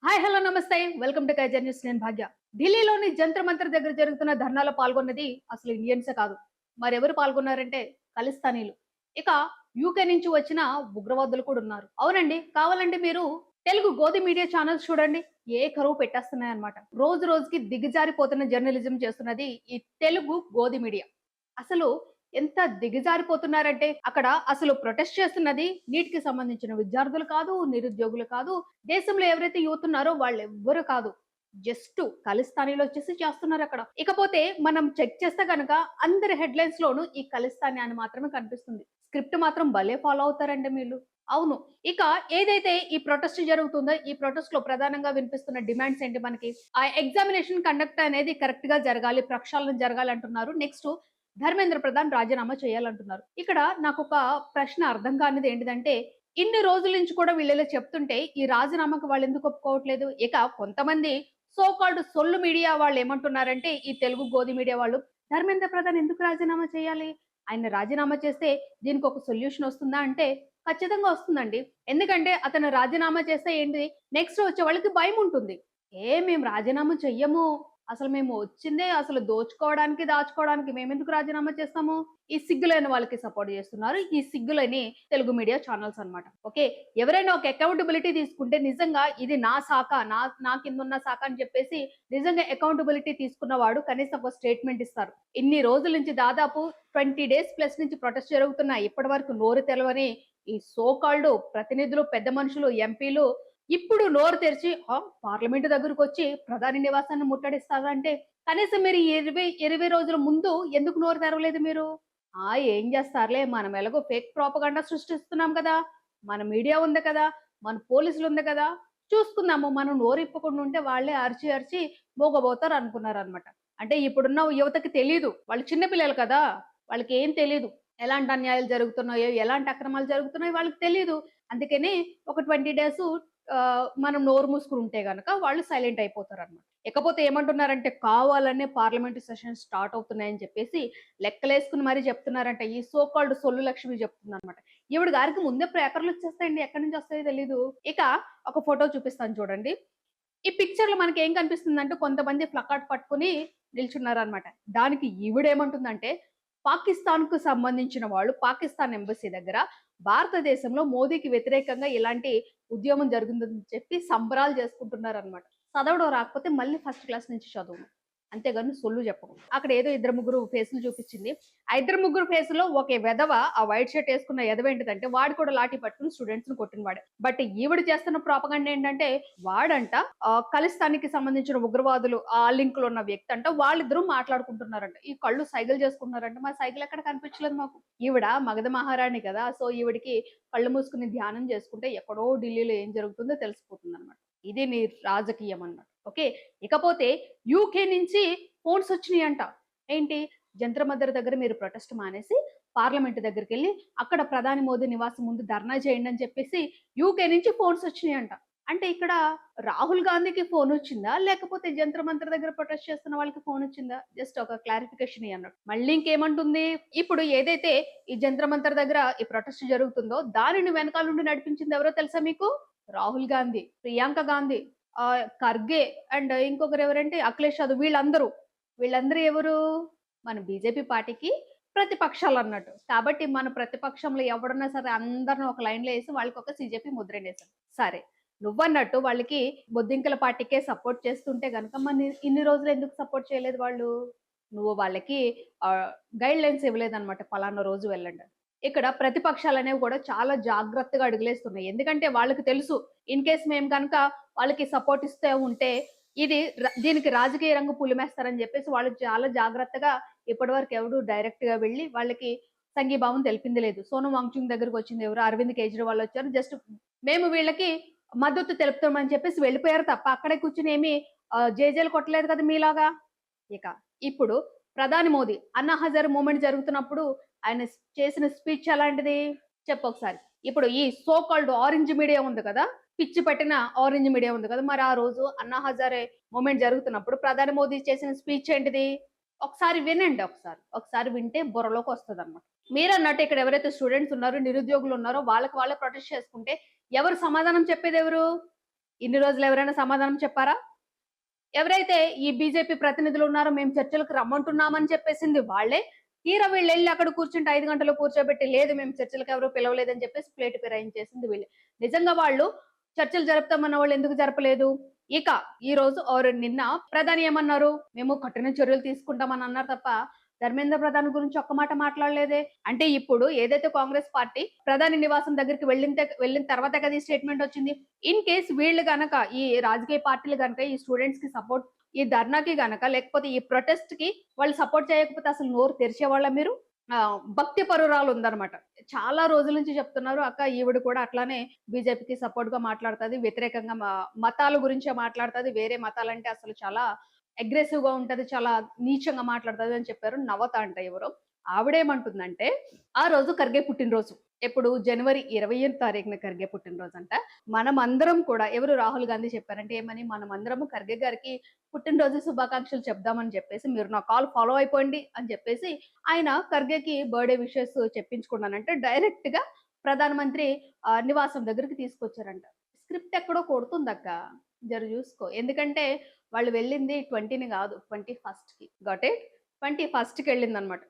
Hi hello నమస్తే welcome to Kaiser news. నేను భాగ్య. ఢిల్లీలోని జంతర్ మంతర్ దగ్గర జరుగుతున్న ధర్నాలో పాల్గొన్నది అసలు ఇండియన్సే కాదు, మరెవరు పాల్గొన్నారంటే ఖలిస్తానీలు. ఇక యూకే నుంచి వచ్చిన ఉగ్రవాదులు కూడా ఉన్నారు. అవునండి, కావాలంటే మీరు తెలుగు గోధి మీడియా ఛానల్స్ చూడండి, ఏ కరువు పెట్టేస్తున్నాయి అన్నమాట. రోజు రోజుకి దిగజారిపోతున్న జర్నలిజం చేస్తున్నది ఈ తెలుగు గోధి మీడియా. అసలు ఎంత దిగజారిపోతున్నారంటే అక్కడ అసలు ప్రొటెస్ట్ చేస్తున్నది నీటికి సంబంధించిన విద్యార్థులు కాదు, నిరుద్యోగులు కాదు, దేశంలో ఎవరైతే యూత్ ఉన్నారో వాళ్ళు ఎవ్వరు కాదు. జస్ట్ ఖలిస్తానీలో వచ్చేసి చేస్తున్నారు అక్కడ. ఇకపోతే మనం చెక్ చేస్తే గనక అందరి హెడ్లైన్స్ లోను ఈ ఖలిస్తానీ అని మాత్రమే కనిపిస్తుంది. స్క్రిప్ట్ మాత్రం భలే ఫాలో అవుతారండి వీళ్ళు. అవును. ఇక ఏదైతే ఈ ప్రొటెస్ట్ జరుగుతుందో ఈ ప్రొటెస్ట్ లో ప్రధానంగా వినిపిస్తున్న డిమాండ్స్ ఏంటి మనకి? ఆ ఎగ్జామినేషన్ కండక్ట్ అనేది కరెక్ట్ గా జరగాలి, ప్రక్షాళన జరగాలి అంటున్నారు. నెక్స్ట్ ధర్మేంద్ర ప్రధాన్ రాజీనామా చేయాలంటున్నారు. ఇక్కడ నాకు ఒక ప్రశ్న అర్థం కానిది ఏంటిదంటే, ఇన్ని రోజుల నుంచి కూడా వీళ్ళిలా చెప్తుంటే ఈ రాజీనామాకు వాళ్ళు ఎందుకు ఒప్పుకోవట్లేదు? ఇక కొంతమంది సో కాల్డ్ సొల్లు మీడియా వాళ్ళు ఏమంటున్నారంటే, ఈ తెలుగు గోధి మీడియా వాళ్ళు ధర్మేంద్ర ప్రధాన్ ఎందుకు రాజీనామా చేయాలి? ఆయన రాజీనామా చేస్తే దీనికి ఒక సొల్యూషన్ వస్తుందా అంటే ఖచ్చితంగా వస్తుందండి. ఎందుకంటే అతను రాజీనామా చేస్తే ఏంటి, నెక్స్ట్ వచ్చే వాళ్ళకి భయం ఉంటుంది. మేము రాజీనామా చెయ్యము, అసలు మేము వచ్చిందే అసలు దోచుకోవడానికి, దాచుకోవడానికి, మేమెందుకు రాజీనామా చేస్తాము? ఈ సిగ్గులేని వాళ్ళకి సపోర్ట్ చేస్తున్నారు. ఈ సిగ్గులేని తెలుగు మీడియా ఛానల్స్ అన్నమాట. ఓకే. ఎవరైనా ఒక అకౌంటబిలిటీ తీసుకుంటే నిజంగా ఇది నా శాఖ, నా కిందున్న శాఖ అని చెప్పేసి నిజంగా అకౌంటబిలిటీ తీసుకున్నవాడు కనీసం ఒక స్టేట్మెంట్ ఇస్తారు. ఇన్ని రోజుల నుంచి దాదాపు 20 డేస్ ప్లస్ నుంచి ప్రొటెస్ట్ జరుగుతున్నాయి. ఇప్పటి వరకు నోరు తెలవని ఈ సో కాల్డ్ ప్రతినిధులు, పెద్ద మనుషులు, ఎంపీలు ఇప్పుడు నోరు తెరిచి పార్లమెంట్ దగ్గరకు వచ్చి ప్రధాని నివాసాన్ని ముట్టడిస్తారంటే కనీసం మీరు 20 రోజుల ముందు ఎందుకు నోరు తెరవలేదు మీరు? ఏం చేస్తారులే, మనం ఎలాగో ఫేక్ ప్రాపగండా సృష్టిస్తున్నాం కదా, మన మీడియా ఉంది కదా, మన పోలీసులు ఉంది కదా, చూసుకుందాము, మనం నోరు ఇప్పకుండా ఉంటే వాళ్ళే అరిచి అరిచి మోగబోతారు అనుకున్నారనమాట. అంటే ఇప్పుడున్న యువతకి తెలీదు, వాళ్ళు చిన్న పిల్లలు కదా, వాళ్ళకి ఏం తెలీదు, ఎలాంటి అన్యాయాలు జరుగుతున్నాయో, ఎలాంటి అక్రమాలు జరుగుతున్నాయో వాళ్ళకి తెలీదు. అందుకని ఒక 20 డేస్ మనం నోరు మూసుకుని ఉంటే గనక వాళ్ళు సైలెంట్ అయిపోతారనమాట. ఇకపోతే ఏమంటున్నారంటే కావాలనే పార్లమెంట్ సెషన్ స్టార్ట్ అవుతున్నాయని చెప్పేసి లెక్కలేసుకుని మరీ చెప్తున్నారంట. ఈ సో కాల్డ్ సొల్లు లక్ష్మి చెప్తుందన్నమాట. ఈవిడ గారికి ముందే పేపర్లు వచ్చేస్తాయండి, ఎక్కడి నుంచి వస్తాయో తెలీదు. ఇక ఒక ఫోటో చూపిస్తాను చూడండి. ఈ పిక్చర్ లో మనకి ఏం కనిపిస్తుందంటే కొంతమంది ప్లకార్డ్ పట్టుకుని నిల్చున్నారనమాట. దానికి ఈవిడేమంటుందంటే పాకిస్తాన్ కు సంబంధించిన వాళ్ళు పాకిస్తాన్ ఎంబసీ దగ్గర భారతదేశంలో మోదీకి వ్యతిరేకంగా ఇలాంటి ఉద్యమం జరిగిందని చెప్పి సంబరాలు చేసుకుంటున్నారనమాట. చదవడం రాకపోతే మళ్ళీ ఫస్ట్ క్లాస్ నుంచి చదువు, అంతేగాని సొల్లు చెప్పకు. అక్కడ ఏదో ఇద్దరు ముగ్గురు ఫేసులు చూపించింది. ఆ ఇద్దరు ముగ్గురు ఫేసులో ఒక వెధవ, ఆ వైట్ షర్ట్ వేసుకున్న ఎదవ ఏంటిదంటే వాడు కూడా లాఠీ పట్టుకుని స్టూడెంట్స్ ని కొట్టిన వాడు. బట్ ఈవిడ చేస్తున్న ప్రాపగండ ఏంటంటే వాడంట ఖలిస్తానికి సంబంధించిన ఉగ్రవాదులు ఆ లింక్ లో ఉన్న వ్యక్తి అంట, వాళ్ళిద్దరూ మాట్లాడుకుంటున్నారంట. ఈ కళ్ళు సైగలు చేసుకుంటున్నారంట. మా సైకిల్ ఎక్కడ కనిపించలేదు మాకు. ఈవిడ మగధ మహారాణి కదా, సో ఈవిడికి కళ్ళు మూసుకుని ధ్యానం చేసుకుంటే ఎక్కడో ఢిల్లీలో ఏం జరుగుతుందో తెలిసిపోతుంది అనమాట. ఇది నీ రాజకీయం అన్నమాట. ఓకే. ఇకపోతే యూకే నుంచి ఫోన్స్ వచ్చినాయంట. ఏంటి, జంతర్ మంతర్ దగ్గర మీరు ప్రొటెస్ట్ మానేసి పార్లమెంట్ దగ్గరికి వెళ్ళి అక్కడ ప్రధాని మోదీ నివాసం ముందు ధర్నా చేయండి అని చెప్పేసి యూకే నుంచి ఫోన్స్ వచ్చినాయంట. అంటే ఇక్కడ రాహుల్ గాంధీకి ఫోన్ వచ్చిందా, లేకపోతే జంతర్ మంతర్ దగ్గర ప్రొటెస్ట్ చేస్తున్న వాళ్ళకి ఫోన్ వచ్చిందా? జస్ట్ ఒక క్లారిఫికేషన్ అన్నట్టు. మళ్ళీ ఇంకేమంటుంది, ఇప్పుడు ఏదైతే ఈ జంతర్ మంతర్ దగ్గర ఈ ప్రొటెస్ట్ జరుగుతుందో దానిని వెనకాల నుండి నడిపించింది ఎవరో తెలుసా మీకు? రాహుల్ గాంధీ, ప్రియాంక గాంధీ, ఖర్గే అండ్ ఇంకొకరు ఎవరంటే అఖిలేష్ యాదవ్. వీళ్ళందరూ ఎవరు? మన బీజేపీ పార్టీకి ప్రతిపక్షాలు అన్నట్టు. కాబట్టి మన ప్రతిపక్షంలో ఎవడున్నా సరే అందరిని ఒక లైన్‌లో ఏసి వాళ్ళకి ఒక సీజేపీ ముద్రేనేసారు. సరే, నువ్వన్నట్టు వాళ్ళకి బొద్దింకల పార్టీకే సపోర్ట్ చేస్తుంటే గనక మరి ఇన్ని రోజులు ఎందుకు సపోర్ట్ చేయలేదు వాళ్ళు? నువ్వు వాళ్ళకి గైడ్‌లైన్స్ ఇవ్వలేదన్నమాట. పలానా రోజు వెళ్ళండి. ఇక్కడ ప్రతిపక్షాలనేవి కూడా చాలా జాగ్రత్తగా అడుగులేస్తున్నాయి. ఎందుకంటే వాళ్ళకి తెలుసు, ఇన్ కేస్ మేము గనక వాళ్ళకి సపోర్ట్ ఇస్తే ఉంటే ఇది దీనికి రాజకీయ రంగు పులిమేస్తారని చెప్పేసి వాళ్ళు చాలా జాగ్రత్తగా ఇప్పటివరకు ఎవడు డైరెక్ట్‌గా వెళ్లి వాళ్ళకి సంఘీభావం తెలిపింది లేదు. సోనం వాంగ్‌చుక్ దగ్గరికి వచ్చింది ఎవరు? అరవింద్ కేజ్రీవాల్ వచ్చారు. జస్ట్ మేము వీళ్ళకి మద్దతు తెలుపుతామని చెప్పేసి వెళ్ళిపోయారు తప్ప అక్కడే కూర్చొని ఏమి జేజేలు కొట్టలేదు కదా మీలాగా. ఇక ఇప్పుడు ప్రధాని మోదీ అన్నా హజారే మూవ్‌మెంట్ జరుగుతున్నప్పుడు ఆయన చేసిన స్పీచ్ ఎలాంటిది చెప్పొకసారి. ఇప్పుడు ఈ సో కాల్డ్ ఆరెంజ్ మీడియా ఉంది కదా, పిచ్చి పట్టిన ఆరెంజ్ మీడియా ఉంది కదా, మరి ఆ రోజు అన్నా హజారే మూవ్‌మెంట్ జరుగుతున్నప్పుడు ప్రధాని మోదీ చేసిన స్పీచ్ ఏంటిది? ఒకసారి వినండి ఒకసారి. ఒకసారి వింటే బుర్రలోకి వస్తదన్నమాట. మీరన్నట్టు ఇక్కడ ఎవరైతే స్టూడెంట్స్ ఉన్నారో, నిరుద్యోగులు ఉన్నారో వాళ్ళకి వాళ్ళే ప్రొటెస్ట్ చేసుకుంటే ఎవరు సమాధానం చెప్పేదెవరు? ఇన్ని రోజులు ఎవరైనా సమాధానం చెప్పారా? ఎవరైతే ఈ బీజేపీ ప్రతినిధులు ఉన్నారో మేము చర్చలకు రమ్మంటున్నామని చెప్పేసింది వాళ్ళే. తీరా వీళ్ళెళ్లి అక్కడ కూర్చుంటే 5 గంటలు కూర్చోబెట్టి లేదు మేము చర్చలకు ఎవరు పిలవలేదని చెప్పేసి ప్లేట్ ఫిరాయించేసింది వీళ్ళే. నిజంగా వాళ్ళు చర్చలు జరుపుతామన్న వాళ్ళు ఎందుకు జరపలేదు? ఇక ఈ రోజు నిన్న ప్రధాని ఏమన్నారు? మేము కఠిన చర్యలు తీసుకుంటామని అన్నారు తప్ప ధర్మేంద్ర ప్రధాన్ గురించి ఒక్క మాట మాట్లాడలేదే. అంటే ఇప్పుడు ఏదైతే కాంగ్రెస్ పార్టీ ప్రధాని నివాసం దగ్గరికి వెళ్ళిన తర్వాత కదా ఈ స్టేట్మెంట్ వచ్చింది. ఇన్ కేస్ వీళ్ళు గనక ఈ రాజకీయ పార్టీలు గనక ఈ స్టూడెంట్స్ కి సపోర్ట్ ఈ ధర్నాకి గనక లేకపోతే ఈ ప్రొటెస్ట్ కి వాళ్ళు సపోర్ట్ చేయకపోతే అసలు నోరు తెరిచేవాళ్ళ మీరు? భక్తి పరురాలు ఉందన్నమాట. చాలా రోజుల నుంచి చెప్తున్నారు అక్క ఈవిడ కూడా అట్లానే బీజేపీకి సపోర్ట్ గా మాట్లాడుతది. వ్యతిరేకంగా మతాల గురించే మాట్లాడుతది. వేరే మతాలంటే అసలు చాలా అగ్రెసివ్ గా ఉంటది. చాలా నీచంగా మాట్లాడుతది అని చెప్పారు. నవత అంట ఎవరో. ఆవిడేమంటుందంటే ఆ రోజు ఖర్గే పుట్టినరోజు. ఎప్పుడు జనవరి 20వ తారీఖున ఖర్గే పుట్టినరోజంట. మనమందరం కూడా ఎవరు రాహుల్ గాంధీ చెప్పారంటే ఏమని మనమందరము ఖర్గే గారికి పుట్టినరోజు శుభాకాంక్షలు చెప్దామని చెప్పేసి మీరు నా కాల్ ఫాలో అయిపోండి అని చెప్పేసి ఆయన ఖర్గేకి బర్త్‌డే విషెస్ చెప్పించుకున్నానంటే డైరెక్ట్‌గా ప్రధానమంత్రి నివాసం దగ్గరికి తీసుకొచ్చారంట. స్క్రిప్ట్ ఎక్కడో కొడుతుందక్క. జర చూసుకో. ఎందుకంటే వాళ్ళు వెళ్ళింది 20ని కాదు 21కి. Got it? 21కి వెళ్ళిందనమాట.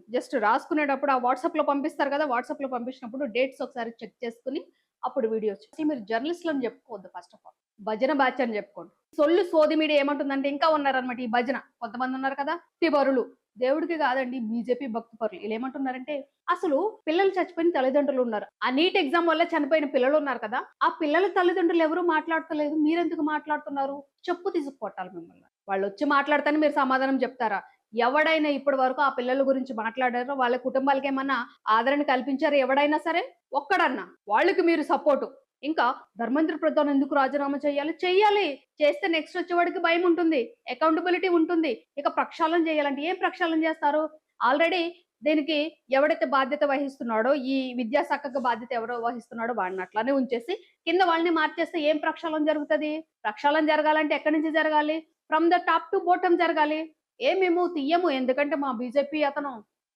జస్ట్ రాసుకునేటప్పుడు ఆ వాట్సాప్‌లో పంపిస్తారు కదా! వాట్సాప్‌లో పంపించినప్పుడు డేట్స్ ఒకసారి చెక్ చేసుకొని అప్పుడు వీడియోస్ మీరు జర్నలిస్ట్‌లని చెప్పుకోవద్దు ఫస్ట్ ఆఫ్ ఆల్. భజన బ్యాచ్ అని చెప్పుకోండి. సొల్లు సోది మీడియా ఏమంటుందంటే ఇంకా ఉన్నారనమాట ఈ భజన. కొంతమంది ఉన్నారు కదా! భక్తి పరులు. దేవుడికి కాదండి బీజేపీ భక్తి పరులు. ఈళ్ళేమంటున్నారంటే అసలు పిల్లలు చచ్చిపోయిన తల్లిదండ్రులు ఉన్నారు. ఆ నీట్ ఎగ్జామ్ వల్ల చనిపోయిన పిల్లలు ఉన్నారు కదా! ఆ పిల్లల తల్లిదండ్రులు ఎవరు మాట్లాడతలేదు. మీరెందుకు మాట్లాడుతున్నారు? చెప్పు తీసుకు కొట్టాలి మిమ్మల్ని. వాళ్ళొచ్చి మాట్లాడితేనే మీరు సమాధానం చెప్తారా? ఎవడైనా ఇప్పటి వరకు ఆ పిల్లల గురించి మాట్లాడారో వాళ్ళ కుటుంబాలకేమన్నా ఆదరణ కల్పించారా ఎవడైనా సరే? ఒక్కడన్నా. వాళ్ళకి మీరు సపోర్టు. ఇంకా ధర్మేంద్ర ప్రధాన్ ఎందుకు రాజీనామా చేయాలి? చెయ్యాలి. చేస్తే నెక్స్ట్ వచ్చేవాడికి భయం ఉంటుంది. అకౌంటబిలిటీ ఉంటుంది. ఇక ప్రక్షాళన చేయాలంటే ఏం ప్రక్షాళన చేస్తారు? ఆల్రెడీ దీనికి ఎవడైతే బాధ్యత వహిస్తున్నాడో ఈ విద్యాశాఖకు బాధ్యత ఎవరో వహిస్తున్నాడో వాడిని అట్లానే ఉంచేసి కింద వాళ్ళని మార్చేస్తే ఏం ప్రక్షాళన జరుగుతది? ప్రక్షాళన జరగాలంటే ఎక్కడి నుంచి జరగాలి? From the top to bottom జరగాలి. మేము తీయము. ఎందుకంటే మా బీజేపీ అతను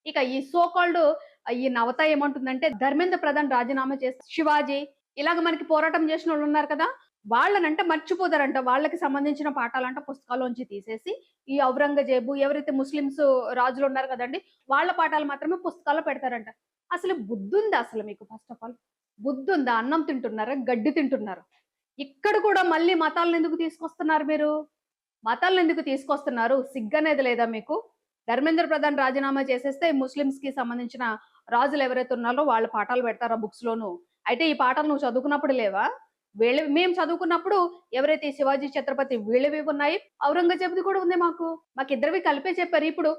ఇక ఈ సో కాల్డ్ ఈ నవత ఏమంటుందంటే ధర్మేంద్ర ప్రధాన్ రాజీనామా చేసి శివాజీ ఇలాగ మనకి పోరాటం చేసినోళ్ళు ఉన్నారు కదా! వాళ్ళనంట మర్చిపోతారంట. వాళ్ళకి సంబంధించిన పాఠాలంట పుస్తకాల్లోంచి తీసేసి, ఈ ఔరంగజేబు ఎవరైతే ముస్లిమ్స్ రాజులు ఉన్నారు కదండీ! వాళ్ళ పాఠాలు మాత్రమే పుస్తకాల్లో పెడతారంట. అసలు బుద్ధుందా అసలు మీకు ఫస్ట్ ఆఫ్ ఆల్? బుద్ధుందా? అన్నం తింటున్నారా? గడ్డి తింటున్నారా? ఇక్కడ కూడా మళ్ళీ మతాలనెందుకు తీసుకొస్తున్నారు మీరు? మతాలనెందుకు తీసుకొస్తున్నారు? సిగ్గనేది లేదా మీకు? ధర్మేంద్ర ప్రధాన్ రాజీనామా చేసేస్తే ముస్లిమ్స్‌కి సంబంధించిన రాజులు ఎవరైతే ఉన్నారో వాళ్ళ పాఠాలు పెడతారా బుక్స్‌లోను? అయితే ఈ పాఠాలు నువ్వు చదువుకున్నప్పుడు లేవా? మేము చదువుకున్నప్పుడు ఎవరైతే శివాజీ ఛత్రపతి వీళ్ళవి ఉన్నాయి. ఔరంగజేబుది కూడా ఉంది మాకు. మాకిద్దరివి కలిపే చెప్పారు. ఇప్పుడు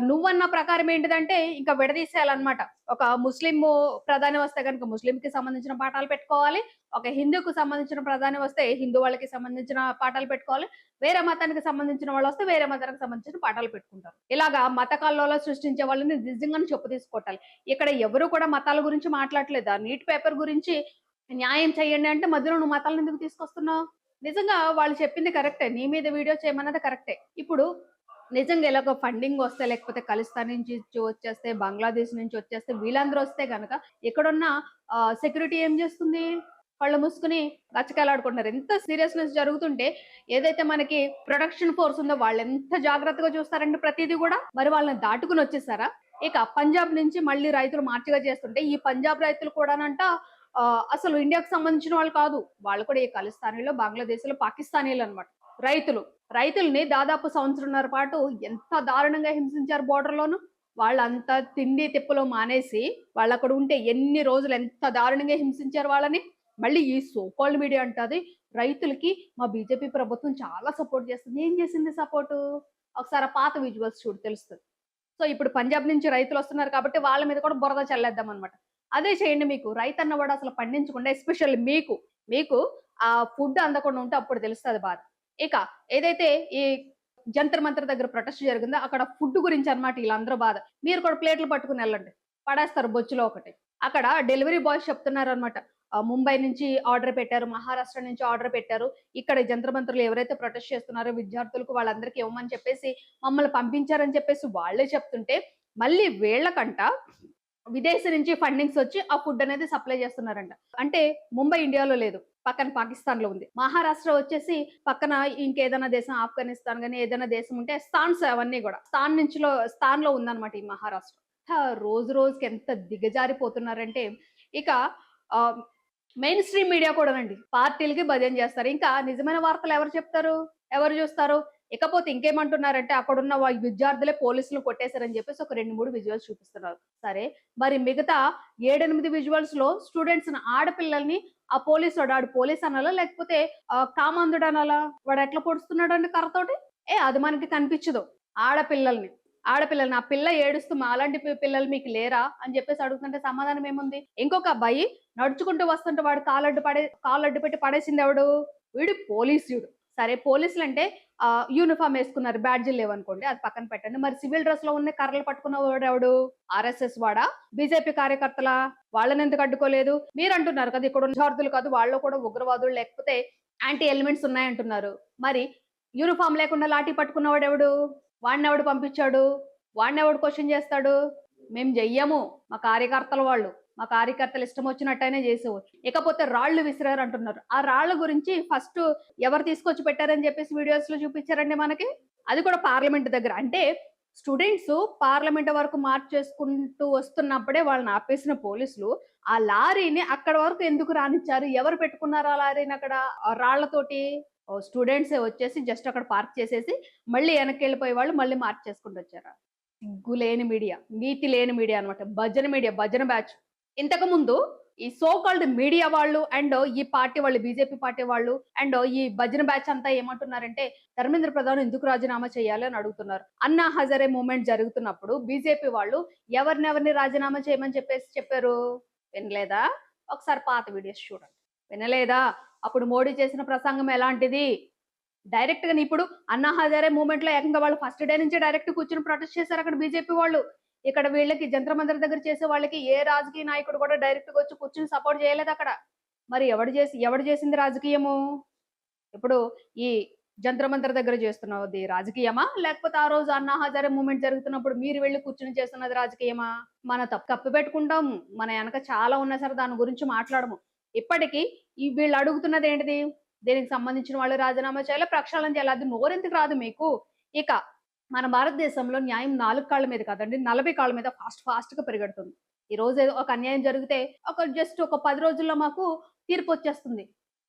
నువ్వన్న ప్రకారం ఏంటిదంటే ఇంకా విడదీసేయాలన్నమాట. ఒక ముస్లిము ప్రధాని వస్తే గనుక ముస్లింకి సంబంధించిన పాఠాలు పెట్టుకోవాలి. ఒక హిందూకు సంబంధించిన ప్రధాని వస్తే హిందూ వాళ్ళకి సంబంధించిన పాఠాలు పెట్టుకోవాలి. వేరే మతానికి సంబంధించిన వాళ్ళొస్తే వేరే మతానికి సంబంధించిన పాఠాలు పెట్టుకుంటారు. ఇలాగా మత కల్లోలం సృష్టించే వాళ్ళని నిజంగానే చెప్పు తీసుకొట్టాలి. ఇక్కడ ఎవరు కూడా మతాల గురించి మాట్లాడట్లేదు. ఆ నీట్ పేపర్ గురించి న్యాయం చేయండి అంటే మధ్యలో నువ్వు మతాలను ఎందుకు తీసుకొస్తున్నావు? నిజంగా వాళ్ళు చెప్పింది కరెక్టే. నీ మీద వీడియో చేయమన్నది కరెక్టే. ఇప్పుడు నిజంగా ఇలాగ ఫండింగ్ వస్తే లేకపోతే ఖలిస్తాన్ నుంచి వచ్చేస్తే, బంగ్లాదేశ్ నుంచి వచ్చేస్తే వీళ్ళందరూ వస్తే గనక ఇక్కడున్న సెక్యూరిటీ ఏం చేస్తుంది? కళ్ళు మూసుకొని గచ్చకేలాడుకుంటున్నారు. ఎంత సీరియస్‌నెస్ జరుగుతుంటే ఏదైతే మనకి ప్రొటెక్షన్ ఫోర్స్ ఉందో వాళ్ళెంత జాగ్రత్తగా చూస్తారండి ప్రతీది గూడా. మరి వాళ్ళని దాటుకొని వచ్చేసారా? ఇక పంజాబ్ నుంచి మళ్ళీ రైతులు మార్చిగా చేస్తుంటే ఈ పంజాబ్ రైతులు కూడానంట అసలు ఇండియాకి సంబంధించిన వాళ్ళు కాదు. వాళ్ళు కూడా ఈ ఖలిస్తానీలో, బంగ్లాదేశ్‌లో పాకిస్తానీలనమాట. రైతులు. రైతుల్ని దాదాపు సంవత్సరంన్నర పాటు ఎంత దారుణంగా హింసించారు బోర్డర్‌లోను. వాళ్ళంత తిండి తిప్పలు మానేసి వాళ్ళక్కడ ఉంటే ఎన్ని రోజులు ఎంత దారుణంగా హింసించారు వాళ్ళని. మళ్ళీ ఈ సో కాల్డ్ మీడియా అంటది రైతులకి మా బీజేపీ ప్రభుత్వం చాలా సపోర్ట్ చేస్తుంది. ఏం చేసింది సపోర్టు? ఒకసారి ఆ పాత విజువల్స్ చూడు తెలుస్తది. సో ఇప్పుడు పంజాబ్ నుంచి రైతులొస్తున్నారు కాబట్టి వాళ్ళ మీద కూడా బురద చల్లేద్దామనమాట. అదే చేయండి మీకు. రైతన్నవాడు అసలు పండించకుండా ఎస్పెషల్లీ మీకు ఆ ఫుడ్ అందకుండా ఉంటే అప్పుడు తెలుస్తది బాధ. ఇక ఏదైతే ఈ జంతర్ మంతర్ దగ్గర ప్రొటెస్ట్ జరిగిందో అక్కడ ఫుడ్ గురించి అన్నమాట ఈళ్ళందరూ బాధ. మీరు కూడా ప్లేట్లు పట్టుకొని ఎళ్ళండి. పడేస్తారు బొచ్చులో ఒకటి. అక్కడ డెలివరీ బాయ్స్ చెప్తున్నారన్నమాట. ముంబై నుంచి ఆర్డర్ పెట్టారు. మహారాష్ట్ర నుంచి ఆర్డర్ పెట్టారు. ఇక్కడ జంతర్ మంతర్‌లో ఎవరైతే ప్రొటెస్ట్ చేస్తున్నారో విద్యార్థులకు వాళ్ళందరికీ ఇవ్వమని చెప్పేసి మమ్మల్ని పంపించారని చెప్పేసి వాళ్ళే చెప్తుంటే మళ్ళీ వీళ్ళకంట విదేశీ నుంచి ఫండింగ్స్ వచ్చి ఆ ఫుడ్ అనేది సప్లై చేస్తున్నారంట. అంటే ముంబై ఇండియాలో లేదు. పక్కన పాకిస్తాన్‌లో ఉంది. మహారాష్ట్ర వచ్చేసి పక్కన ఇంకేదైనా దేశం ఆఫ్ఘనిస్తాన్ గాని ఏదైనా దేశం ఉంటే స్తాన్స్ అవన్నీ గూడా. స్తాన్‌లో ఉందన్నమాట ఈ మహారాష్ట్ర. రోజు రోజుకి ఎంత దిగజారిపోతున్నారంటే ఇక ఆహ్, మెయిన్ స్ట్రీమ్ మీడియా కూడానండి. పార్టీలకి భజన చేస్తారు. ఇంకా నిజమైన వార్తలు ఎవరు చెప్తారు? ఎవరు చూస్తారు? ఇకపోతే ఇంకేమంటున్నారంటే అక్కడున్న విద్యార్థులే పోలీసులు కొట్టేసారని చెప్పేసి ఒక 2, 3 విజువల్స్ చూపిస్తున్నారు. సరే, మరి మిగతా 7, 8 విజువల్స్‌లో స్టూడెంట్స్‌ని ఆడపిల్లల్ని ఆ పోలీసోడు ఆడు పోలీస్ అనాలా? లేకపోతే కామాంధుడు అనాలా? వాడెట్లా పొడుస్తున్నాడండి కర్రతోటి? అది మనకి కనిపించదు. ఆడపిల్లల్ని. ఆ పిల్ల ఏడుస్తూ మాలాంటి పిల్లలు మీకు లేరా? అని చెప్పేసి అడుగుతుంటే సమాధానం ఏముంది? ఇంకొక అబ్బాయి నడుచుకుంటూ వస్తుంటే వాడు కాళ్ళడ్డు పెట్టి పడేసిందెవడు? వీడు పోలీసుడు. సరే, పోలీసులంటే యూనిఫార్మ్ యేసుకున్నారు. బ్యాడ్జీలు లేవనుకోండి. అది పక్కన పెట్టండి. మరి సివిల్ డ్రెస్‌లో ఉన్న కర్రలు పట్టుకున్నవాడెవడు? ఆర్ఎస్ఎస్ వాడా? బీజేపీ కార్యకర్తలా? వాళ్ళనెందుకు అడ్డుకోలేదు? మీరంటున్నారు కదా! ఇక్కడున్న విద్యార్థులు కాదు వాళ్ళు కూడా ఉగ్రవాదులు లేకపోతే యాంటీ ఎలిమెంట్స్ ఉన్నాయంటున్నారు. మరి యూనిఫార్మ్ లేకుండా లాఠీ పట్టుకున్నవాడెవడు? వాడినెవడు పంపించాడు? వాడినెవడు క్వెషన్ చేస్తాడు? మేము జెయ్యము. మా కార్యకర్తలు వాళ్ళు. మా కార్యకర్తలు ఇష్టం వచ్చినట్టయినా చేసేవచ్చు. ఇకపోతే రాళ్ళు విసిరారంటున్నారు. ఆ రాళ్ళ గురించి ఫస్ట్ ఎవరు తీసుకొచ్చి పెట్టారని చెప్పేసి వీడియోస్‌లో చూపించారండి మనకి. అది కూడా పార్లమెంట్ దగ్గర. అంటే స్టూడెంట్స్ పార్లమెంట్ వరకు మార్చ్ చేసుకుంటూ వస్తున్నప్పుడే వాళ్ళని ఆపేసిన పోలీసులు, ఆ లారీని అక్కడి వరకు ఎందుకు రానిచ్చారు? ఎవరు పెట్టుకున్నారు ఆ లారీని అక్కడ రాళ్ళతోటి? స్టూడెంట్సే వచ్చేసి జస్ట్ అక్కడ పార్క్ చేసేసి మళ్ళీ వెనక్కెళ్ళిపోయే వాళ్ళు మళ్ళీ మార్చ్ చేసుకుంటూ వచ్చారు. సిగ్గు లేని మీడియా, నీతి లేని మీడియా అన్నమాట. భజన మీడియా, భజన బ్యాచ్. ఇంతకుముందు ఈ సో కాల్డ్ మీడియా వాళ్ళు అండ్ ఈ పార్టీ వాళ్ళు బీజేపీ పార్టీ వాళ్ళు అండ్ ఈ భజన బ్యాచ్ అంతా ఏమంటున్నారంటే ధర్మేంద్ర ప్రధాన్ ఎందుకు రాజీనామా చేయాలి అని అడుగుతున్నారు. అన్నా హజారే మూవ్‌మెంట్ జరుగుతున్నప్పుడు బీజేపీ వాళ్ళు ఎవరినెవరిని రాజీనామా చేయమని చెప్పేసి చెప్పారు. వినలేదా? ఒకసారి పాత వీడియోస్ చూడండి. వినలేదా? అప్పుడు మోడీ చేసిన ప్రసంగం ఎలాంటిది? డైరెక్ట్‌గాని ఇప్పుడు అన్నా హజారే మూవ్‌మెంట్‌లో ఏకంగా వాళ్ళు ఫస్ట్ డే నుంచే డైరెక్ట్ కూర్చొని ప్రొటెస్ట్ చేశారు అక్కడ బీజేపీ వాళ్ళు. ఇక్కడ వీళ్ళకి జంతర్ మంతర్ దగ్గర చేసే వాళ్ళకి ఏ రాజకీయ నాయకుడు కూడా డైరెక్ట్‌గా వచ్చి కూర్చొని సపోర్ట్ చేయలేదక్కడ. మరి ఎవడు చేసింది రాజకీయము? ఇప్పుడు ఈ జంతర్ మంతర్ దగ్గర చేస్తున్నది రాజకీయమా? లేకపోతే ఆ రోజు అన్నా హజారే మూవ్‌మెంట్ జరుగుతున్నప్పుడు మీరు వెళ్లి కూర్చొని చేస్తున్నది రాజకీయమా? మన తప్పు కప్పిపెట్టుకుంటాం. మన ఎనక చాలా ఉన్నా సరే దాని గురించి మాట్లాడము. ఇప్పటికి వీళ్ళు అడుగుతున్నది ఏంటిది? దీనికి సంబంధించిన వాళ్ళు రాజీనామా చేయాలి, ప్రక్షాళన చేయాలి. అది నోరెందుకు రాదు మీకు? ఇక మన భారతదేశంలో న్యాయం 4 కాళ్ళ మీద కాదండి, 40 కాళ్ళ మీద ఫాస్ట్‌గా పరిగెడుతుంది. ఈ రోజు ఏదో ఒక అన్యాయం జరిగితే జస్ట్ ఒక 10 రోజుల్లో మాకు తీర్పొచ్చేస్తుంది.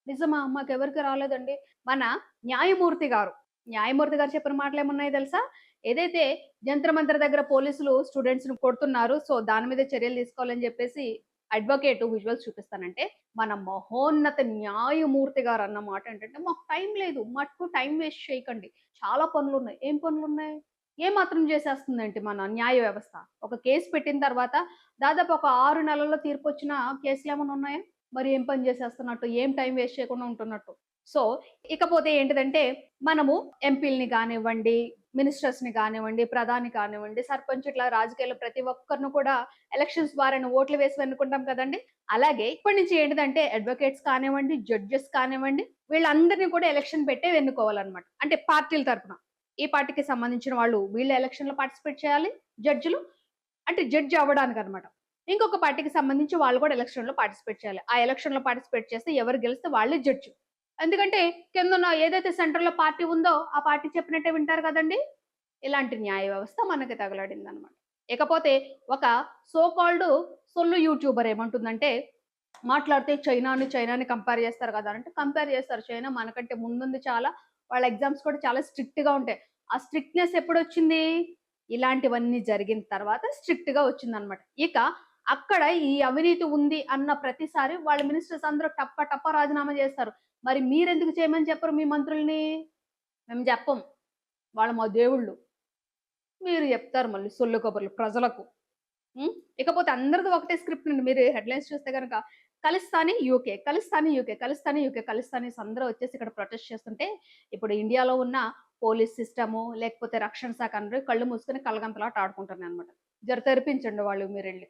నిజమా? మాకెవరికీ రాలేదండి. మన న్యాయమూర్తి గారు చెప్పిన మాటలేమున్నాయో తెలుసా? ఏదైతే జంతర్ మంతర్ దగ్గర పోలీసులు స్టూడెంట్స్‌ని కొడుతున్నారు. సో, దాని మీద చర్యలు తీసుకోవాలని చెప్పేసి అడ్వొకేట్ విజువల్స్ చూపిస్తానంటే, మన మహోన్నత న్యాయమూర్తి గారన్న మాట ఏంటంటే, "మాకు టైం లేదు. మటుకు టైం వేస్ట్ చేయకండి. చాలా పనులున్నాయి." ఏం పనులున్నాయి? ఏమాత్రం చేసేస్తుందేంటి మన న్యాయ వ్యవస్థ? ఒక కేస్ పెట్టిన తర్వాత దాదాపు ఒక 6 నెలల్లో తీర్పొచ్చిన కేసులేమన్నా ఉన్నాయా? మరి ఏం పని చేసేస్తున్నట్టు? ఏం టైం వేస్ట్ చేయకుండా ఉంటున్నట్టు? సో, ఇకపోతే ఏంటిదంటే, మనము ఎంపీలని గానివ్వండి, మినిస్టర్స్‌ని గానివ్వండి, ప్రధాని కానివ్వండి, సర్పంచ్ ఇట్లా రాజకీయాల్లో ప్రతి ఒక్కరిని కూడా ఎలక్షన్స్ ద్వారానే ఓట్లు వేసి ఎన్నుకుంటాం కదండీ! అలాగే ఇప్పటి నుంచి ఏంటిదంటే అడ్వొకేట్స్ కానివ్వండి, జడ్జెస్ కానివ్వండి, వీళ్ళందరిని కూడా ఎలక్షన్ పెట్టే ఎన్నుకోవాలన్నమాట. అంటే పార్టీల తరపున. ఈ పార్టీకి సంబంధించిన వాళ్ళు వీళ్ళు ఎలక్షన్‌లో పార్టిసిపేట్ చేయాలి. జడ్జిలు అంటే జడ్జ్ అవ్వడానికన్నమాట. ఇంకొక పార్టీకి సంబంధించి వాళ్ళు కూడా ఎలక్షన్‌లో పార్టిసిపేట్ చేయాలి. ఆ ఎలక్షన్‌లో పార్టిసిపేట్ చేస్తే ఎవరు గెలిస్తే వాళ్ళే జడ్జ్. ఎందుకంటే కిందున్న ఏదైతే సెంటర్‌లో పార్టీ ఉందో ఆ పార్టీ చెప్పినట్టే వింటారు కదండీ! ఇలాంటి న్యాయ వ్యవస్థ మనకి తగలడిందనమాట. ఇకపోతే ఒక సో కాల్డ్ సొల్లు యూట్యూబర్ ఏమంటుందంటే, మాట్లాడితే చైనాని కంపేర్ చేస్తారు కదా! అంటే కంపేర్ చేస్తారు. చైనా మనకంటే ముందుంది చాలా. వాళ్ళ ఎగ్జామ్స్ కూడా చాలా స్ట్రిక్ట్‌గా ఉంటాయి. ఆ స్ట్రిక్ట్‌నెస్ ఎప్పుడొచ్చింది? ఇలాంటివన్నీ జరిగిన తర్వాత స్ట్రిక్ట్‌గా వచ్చిందనమాట. ఇక అక్కడ ఈ అవినీతి ఉంది అన్న ప్రతిసారి వాళ్ళ మినిస్టర్స్ అందరూ టప్ప రాజీనామా చేస్తారు. మరి మీరెందుకు చేయమని చెప్పరు మీ మంత్రుల్ని? మేము చెప్పం. వాళ్ళు మా దేవుళ్ళు. మీరు చెప్తారు మళ్ళీ సొల్లు కబుర్లు ప్రజలకు. హ్మ్. ఇకపోతే అందరిది ఒకటే స్క్రిప్ట్ అండి. మీరు హెడ్‌లైన్స్ చూస్తే గనక ఖలిస్తానీ అందరూ వచ్చేసి ఇక్కడ ప్రొటెస్ట్ చేస్తుంటే, ఇప్పుడు ఇండియాలో ఉన్న పోలీస్ సిస్టము, లేకపోతే రక్షణ శాఖ అందరూ కళ్ళు మూసుకొని కళ్ళగంతలాట ఆడుకుంటున్నాయన్నమాట. జర తెరిపించండి వాళ్ళు మీరెళ్లి.